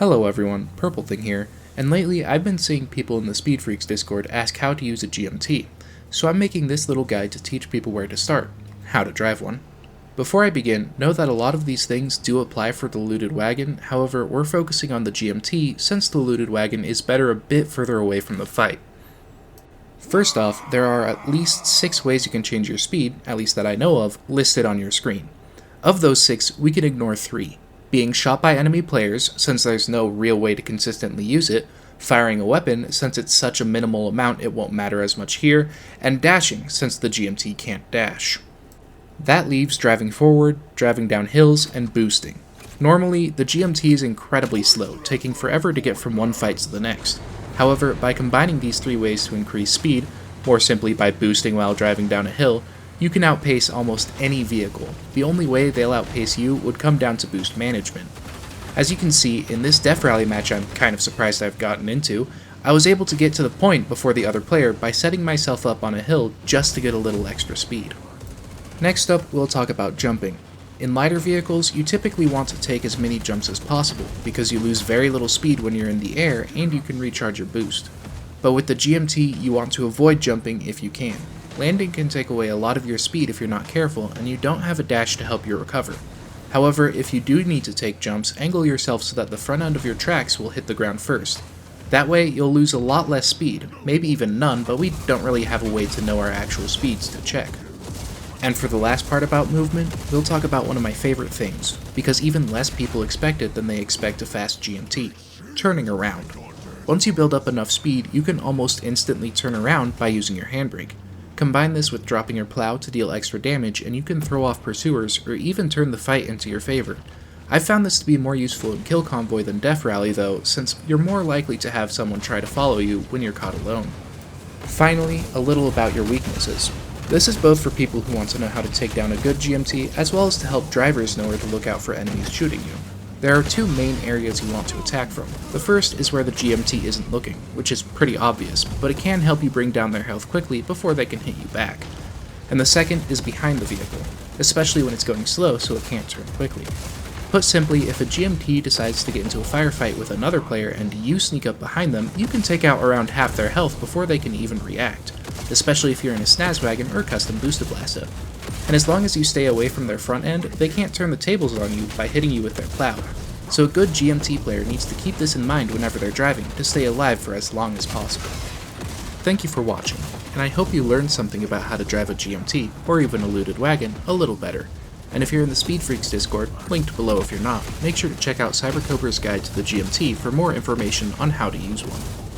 Hello everyone, Purpelthing here, and lately I've been seeing people in the Speed Freaks Discord ask how to use a GMT, so I'm making this little guide to teach people where to start, how to drive one. Before I begin, know that a lot of these things do apply for the looted wagon, however we're focusing on the GMT since the looted wagon is better a bit further away from the fight. First off, there are at least 6 ways you can change your speed, at least that I know of, listed on your screen. Of those 6, we can ignore 3. Being shot by enemy players, since there's no real way to consistently use it, firing a weapon, since it's such a minimal amount it won't matter as much here, and dashing, since the GMT can't dash. That leaves driving forward, driving down hills, and boosting. Normally, the GMT is incredibly slow, taking forever to get from one fight to the next. However, by combining these 3 ways to increase speed, more simply by boosting while driving down a hill, you can outpace almost any vehicle. The only way they'll outpace you would come down to boost management. As you can see, in this Def Rally match I'm kind of surprised I've gotten into, I was able to get to the point before the other player by setting myself up on a hill just to get a little extra speed. Next up, we'll talk about jumping. In lighter vehicles, you typically want to take as many jumps as possible, because you lose very little speed when you're in the air and you can recharge your boost. But with the GMT, you want to avoid jumping if you can. Landing can take away a lot of your speed if you're not careful, and you don't have a dash to help you recover. However, if you do need to take jumps, angle yourself so that the front end of your tracks will hit the ground first. That way, you'll lose a lot less speed, maybe even none, but we don't really have a way to know our actual speeds to check. And for the last part about movement, we'll talk about one of my favorite things, because even less people expect it than they expect a fast GMT: turning around. Once you build up enough speed, you can almost instantly turn around by using your handbrake. Combine this with dropping your plow to deal extra damage, and you can throw off pursuers or even turn the fight into your favor. I've found this to be more useful in Kill Convoy than Def Rally though, since you're more likely to have someone try to follow you when you're caught alone. Finally, a little about your weaknesses. This is both for people who want to know how to take down a good GMT, as well as to help drivers know where to look out for enemies shooting you. There are 2 main areas you want to attack from. The first is where the GMT isn't looking, which is pretty obvious, but it can help you bring down their health quickly before they can hit you back. And the second is behind the vehicle, especially when it's going slow so it can't turn quickly. Put simply, if a GMT decides to get into a firefight with another player and you sneak up behind them, you can take out around half their health before they can even react, especially if you're in a snaz wagon or custom boosted blast-up. And as long as you stay away from their front end, they can't turn the tables on you by hitting you with their plow. So a good GMT player needs to keep this in mind whenever they're driving to stay alive for as long as possible. Thank you for watching, and I hope you learned something about how to drive a GMT, or even a looted wagon, a little better. And if you're in the Speed Freaks Discord, linked below if you're not, make sure to check out Cybercobra's guide to the GMT for more information on how to use one.